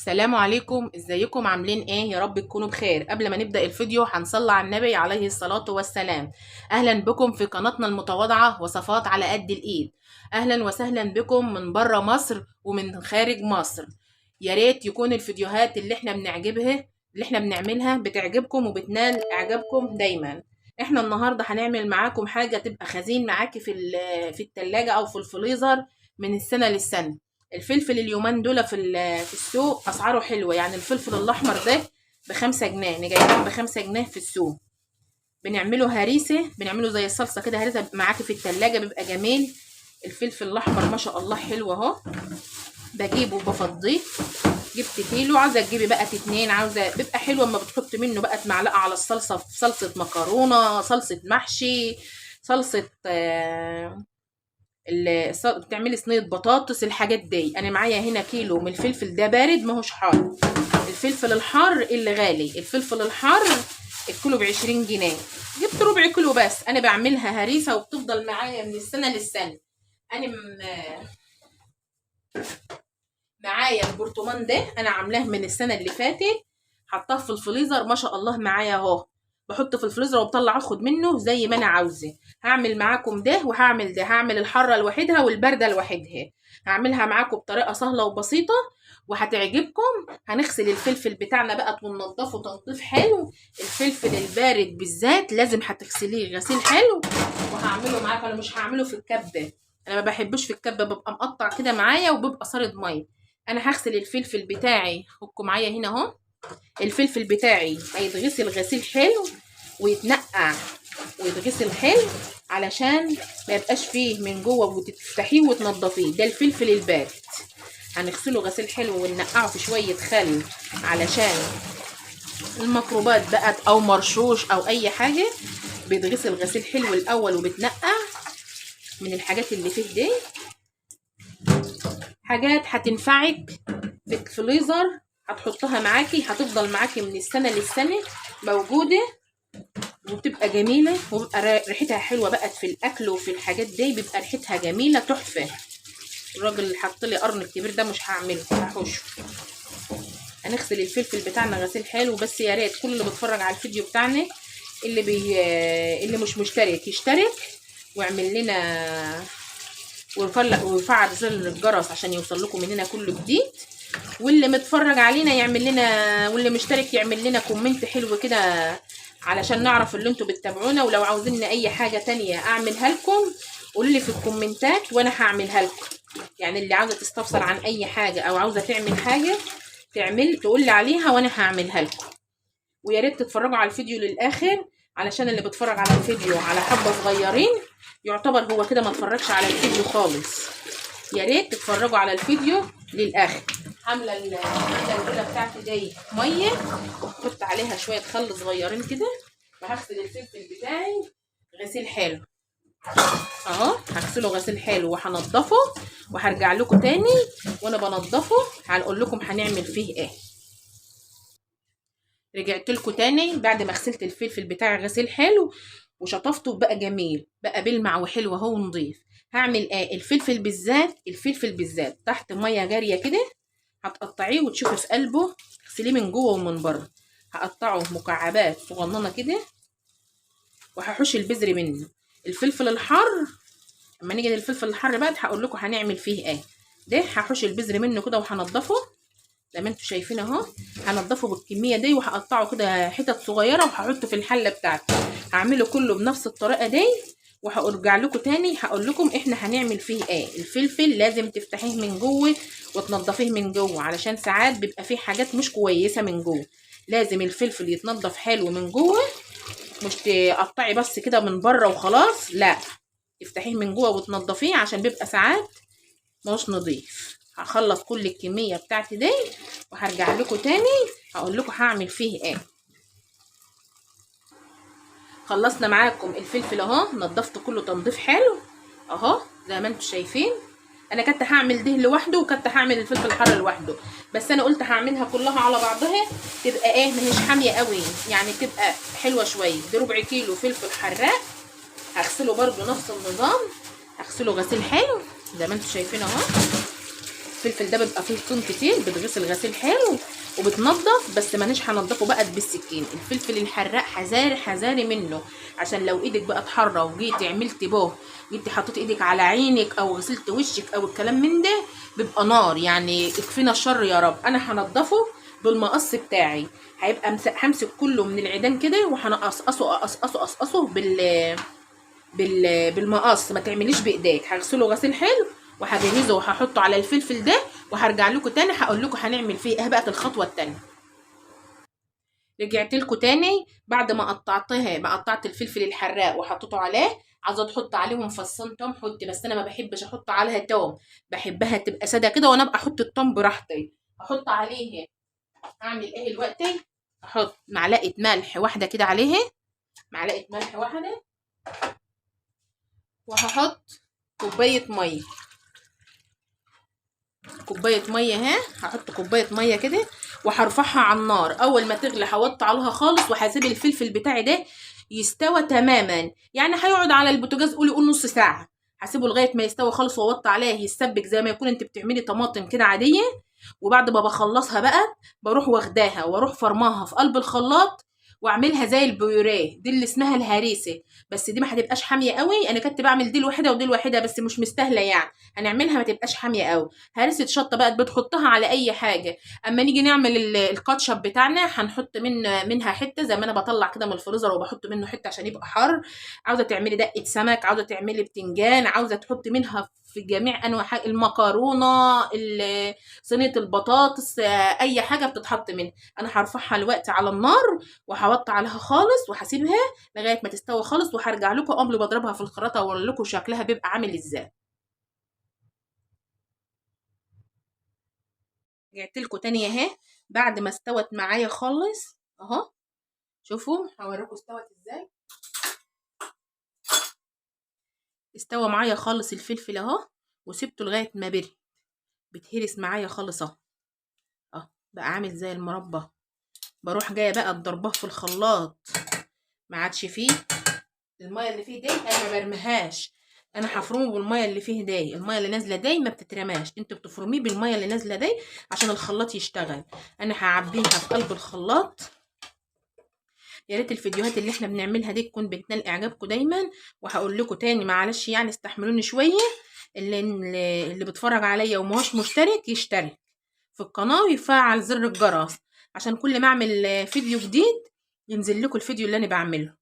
السلام عليكم، ازيكم عاملين ايه؟ يا رب تكونوا بخير. قبل ما نبدأ الفيديو هنصلي على النبي عليه الصلاة والسلام. اهلا بكم في قناتنا المتواضعة وصفات على قد الايد. اهلا وسهلا بكم من بره مصر ومن خارج مصر. يا ريت يكون الفيديوهات اللي احنا بنعملها بتعجبكم وبتنال اعجابكم دايما. احنا النهارده هنعمل معاكم حاجة تبقى خزين معاكي في التلاجة او في الفريزر من السنة للسنة. الفلفل اليومين دول في السوق اسعاره حلوه، يعني الفلفل الاحمر ده ب5 جنيه، انا جايباه ب5 جنيه في السوق. بنعمله هريسه، بنعمله زي الصلصه كده، هريسه معاكي في التلاجة بيبقى جميل. الفلفل الاحمر ما شاء الله حلو اهو. بجيبه وبفضيه. جبت كيلو، عاوزه تجيبي بقى 2، عاوزه بيبقى حلو اما بتحط منه بقى معلقه على الصلصه، في صلصه مكرونه، صلصه محشي، صلصه بتعملي صينيه بطاطس، الحاجات دي. انا معايا هنا كيلو من الفلفل ده بارد ماهوش حار. الفلفل الحار اللي غالي، الفلفل الحار الكيلو ب20 جنيه. جبت ربع كيلو بس. انا بعملها هريسه وبتفضل معايا من السنه للسنه. انا معايا البرطمان ده انا عاملاه من السنه اللي فاتت، حطاه في الفريزر ما شاء الله معايا اهو. بحطه في الفريزر وبطلع اخد منه زي ما انا عاوزه. هعمل معاكم ده وهعمل ده، هعمل الحاره لوحدها والبارده لوحدها. هعملها معاكم بطريقه سهله وبسيطه وهتعجبكم. هنغسل الفلفل بتاعنا بقى وننضفه تنظيف حلو. الفلفل البارد بالذات لازم هتغسليه غسيل حلو. وهعمله معاكم، انا مش هعمله في الكبه، انا ما بحبوش في الكبه، ببقى مقطع كده معايا وبيبقى صارد ميه. انا هغسل الفلفل بتاعي، خدكم معايا هنا اهو. الفلفل بتاعي هيتغسل غسيل حلو ويتنقع ويتغسل حلو علشان ما يبقاش فيه من جوه، وتفتحيه وتنضفيه. ده الفلفل البارد هنغسله غسيل حلو وننقعه في شويه خل علشان الميكروبات بقت او مرشوش او اي حاجه. بيتغسل غسيل حلو الاول وبتنقع. من الحاجات اللي فيه دي حاجات هتنفعك في الفريزر، هتحطها معاكي هتفضل معاكي من السنه للسنه موجوده، وبتبقى جميله وبيبقى ريحتها حلوه بقى في الاكل وفي الحاجات دي، بيبقى ريحتها جميله تحفه. الراجل اللي حط لي قرن الكبير ده مش هعمله، هحوشه. هنغسل الفلفل بتاعنا غسيل حلو. بس يا ريت كل اللي بيتفرج على الفيديو بتاعنا اللي مش مشترك يشترك ويعمل لنا ويفعل زر الجرس عشان يوصل لكم مننا كل جديد. واللي متفرج علينا يعمل لنا، واللي مشترك يعمل لنا كومنت حلو كده علشان نعرف اللي انتوا بتتابعونا. ولو عاوزين اي حاجه تانية اعملها لكم قولوا لي في الكومنتات وانا هعملها لكم. يعني اللي عاوزه تستفسر عن اي حاجه او عاوزه تعمل حاجه تقول لي عليها وانا هعملها لكم. ويا ريت تتفرجوا على الفيديو للاخر علشان اللي بيتفرج على الفيديو على حبه صغيرين يعتبر هو كده ما اتفرجش على الفيديو خالص. يا ريت تتفرجوا على الفيديو للاخر. عامله البوله بتاعتي دي ميه، احط عليها شويه خل صغيرين كده، وهغسل الفلفل بتاعي غسيل حلو اهو. هغسله غسيل حلو وهنضفه وهرجع لكم تاني وانا بنضفه هنقول لكم هنعمل فيه ايه. رجعت لكم تاني بعد ما غسلت الفلفل بتاعي غسيل حلو وشطفته بقى جميل بقى بيلمع وحلو اهو ونضيف. هعمل ايه؟ الفلفل بالذات تحت ميه جاريه كده هتقطعيه وتشوفي في قلبه، اغسليه من جوه ومن بره. هقطعه مكعبات صغننه كده وهحوش البذر منه. الفلفل الحار اما نيجي للفلفل الحار بقى هقول لكم هنعمل فيه ايه. ده هحوش البذر منه كده وهنضفه زي ما انتوا شايفين اهو. هنضفه بالكميه دي وهقطعه كده حتت صغيره وهحطه في الحله بتاعتي. هعمله كله بنفس الطريقه دي وهرجع لكم تاني هقول لكم احنا هنعمل فيه ايه. الفلفل لازم تفتحيه من جوه وتنضفيه من جوه علشان ساعات بيبقى فيه حاجات مش كويسه من جوه. لازم الفلفل يتنضف حلو من جوه، مش تقطعي بس كده من بره وخلاص، لا تفتحيه من جوه وتنضفيه عشان بيبقى ساعات مش نضيف. هخلص كل الكميه بتاعتي دي وهرجع لكم تاني هقول لكم هعمل فيه ايه. خلصنا معاكم الفلفل اهو، نضفته كله تنظيف حلو اهو زي ما انتم شايفين. انا كنت هعمل ده لوحده وكنت هعمل الفلفل الحار لوحده، بس انا قلت هعملها كلها على بعضها تبقى ايه مش حاميه قوي، يعني تبقى حلوه شويه. ده ربع كيلو فلفل حراق هغسله برده نفس النظام، هغسله غسيل حلو زي ما انتم شايفين اهو. الفلفل ده بيبقى فيه طين كتير، بتغسل غسيل حلو وبتنضف، بس مانيش هنضفه بقى بالسكين. الفلفل الحراق حذاري حذاري منه، عشان لو ايدك بقى حاره وجيتي عملتي جيتي حطيتي ايدك على عينك او غسلت وشك او الكلام من ده، بيبقى نار يعني. اكفينا الشر يا رب. انا هنضفه بالمقص بتاعي، هيبقى همسك كله من العيدان كده وهنقصقصه اقصقصه بالمقص. ما تعمليش بايديك. هغسله غسيل حلو وهجهزه وهحطه على الفلفل ده، وهرجع لكم تاني هقول لكم هنعمل فيه ايه بقى الخطوه التانيه. رجعت لكم تاني بعد ما قطعت الفلفل الحراق وحطيته عليه. عاوزه تحط عليهم فصين توم حطي، بس انا ما بحبش احط عليها توم، بحبها تبقى ساده كده، وانا ابقى احط التوم براحتي. احط عليه، هعمل ايه دلوقتي؟ احط معلقه ملح واحده كده عليه، معلقه ملح واحده، وهحط كوبايه ميه. كوبايه ميه اهي، هحط كوبايه ميه كده وهرفعها على النار. اول ما تغلي هوطي عليها خالص، وهسيب الفلفل بتاعي ده يستوى تماما. يعني هيقعد على البوتاجاز قول نص ساعه، هسيبه لغايه ما يستوي خالص واوطي عليه يتسبك زي ما يكون انت بتعملي طماطم كده عاديه. وبعد ما بخلصها بقى بروح واخداها واروح فرماها في قلب الخلاط، واعملها زي البيوريه دي اللي اسمها الهريسه. بس دي ما هتبقاش حاميه قوي، انا كنت بعمل دي الواحده ودي الواحده بس مش مستاهله يعني. هنعملها ما تبقاش حاميه قوي. هرسه شطه بقى بتحطها على اي حاجه. اما نيجي نعمل الكاتشب بتاعنا هنحط منها حته، زي ما انا بطلع كده من الفريزر وبحط منه حته عشان يبقى حر. عاوزه تعملي دقه سمك، عاوزه تعملي بتنجان، عاوزه تحطي منها في جميع انواع المكرونه، صينيه البطاطس، اي حاجه بتتحط منها. انا هرفعها الوقت على النار وهوطي عليها خالص وهسيبها لغايه ما تستوي خالص، وهرجع لكم قبل ما اضربها في الخلاطه واقول لكم شكلها بيبقى عامل ازاي. رجعت لكم تاني اهي بعد ما استوت معايا خالص اهو. شوفوا هوريكم استوت ازاي. استوى معايا خالص الفلفل اهو، وسبته لغايه ما بتهرس معايا خالص اهو. بقى عامل زي المربى. بروح جايه بقى ضرباه في الخلاط، ما عادش فيه الميه اللي فيه دي انا ما برميهاش. انا هفرمه بالميه اللي فيه دي. الميه اللي نازله دي ما بتترماش، انت بتفرميه بالميه اللي نازله دي عشان الخلاط يشتغل. انا هعبيها في قلب الخلاط. يا ريت الفيديوهات اللي احنا بنعملها دي تكون بتنال اعجابكم دايما. وهقول لكم تاني معلش يعني استحملوني شويه. اللي بيتفرج عليا وماهوش مشترك يشترك في القناه ويفعل زر الجرس، عشان كل ما اعمل فيديو جديد ينزل لكم الفيديو اللي انا بعمله.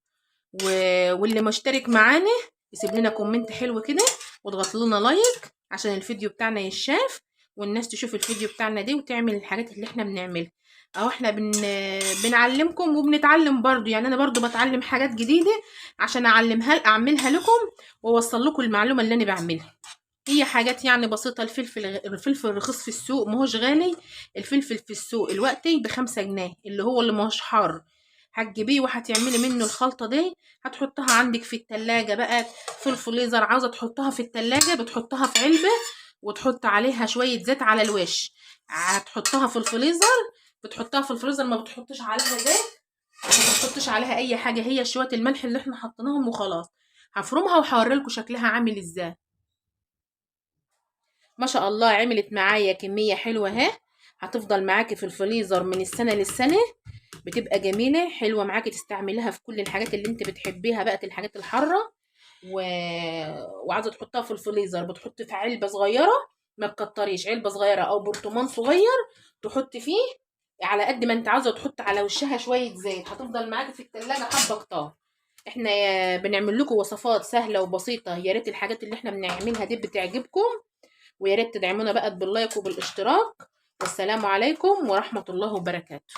واللي مشترك معانا يسيب لنا كومنت حلو كده واضغط لنا لايك عشان الفيديو بتاعنا يشاف، والناس تشوف الفيديو بتاعنا دي وتعمل الحاجات اللي احنا بنعملها. اهو احنا بنعلمكم وبنتعلم برضو. يعني انا برضو بتعلم حاجات جديدة عشان اعملها لكم واوصل لكم المعلومة اللي انا بعملها. هي حاجات يعني بسيطة. الفلفل رخيص في السوق، ماهوش غالي. الفلفل في السوق الوقتي ب5 جنيه، اللي ماهوش حار. هتجيبيه وهتعملي منه الخلطة دي، هتحطها عندك في التلاجة بقى في الفريزر. عاوزة تحطها في التلاجة بتحطها في علبة وتحط عليها شوية زيت على الوش. هتحطها في الفريزر بتحطها في الفريزر، ما بتحطش عليها زيت، ما بتحطش عليها اي حاجة، هي شوية الملح اللي احنا حطيناهم وخلاص. هفرمها وهوريلكم شكلها عامل ازاي. ما شاء الله عملت معايا كمية حلوة اهي. هتفضل معاكي في الفريزر من السنة للسنة. بتبقى جميلة حلوة معاكي، تستعمليها في كل الحاجات اللي انت بتحبيها بقى الحاجات الحارة. وعاوزة تحطها في الفريزر بتحطي في علبة صغيرة، ما تكتريش، علبة صغيرة او برطمان صغير تحطي فيه على قد ما انت عاوزة، تحط على وشها شوية زيت. هتفضل معاكي في التلاجة حبة كتار. احنا بنعمل لكم وصفات سهلة وبسيطة. يا ريت الحاجات اللي احنا بنعملها دي بتعجبكم، ويا ريت تدعمونا بقى باللايك وبالاشتراك. والسلام عليكم ورحمة الله وبركاته.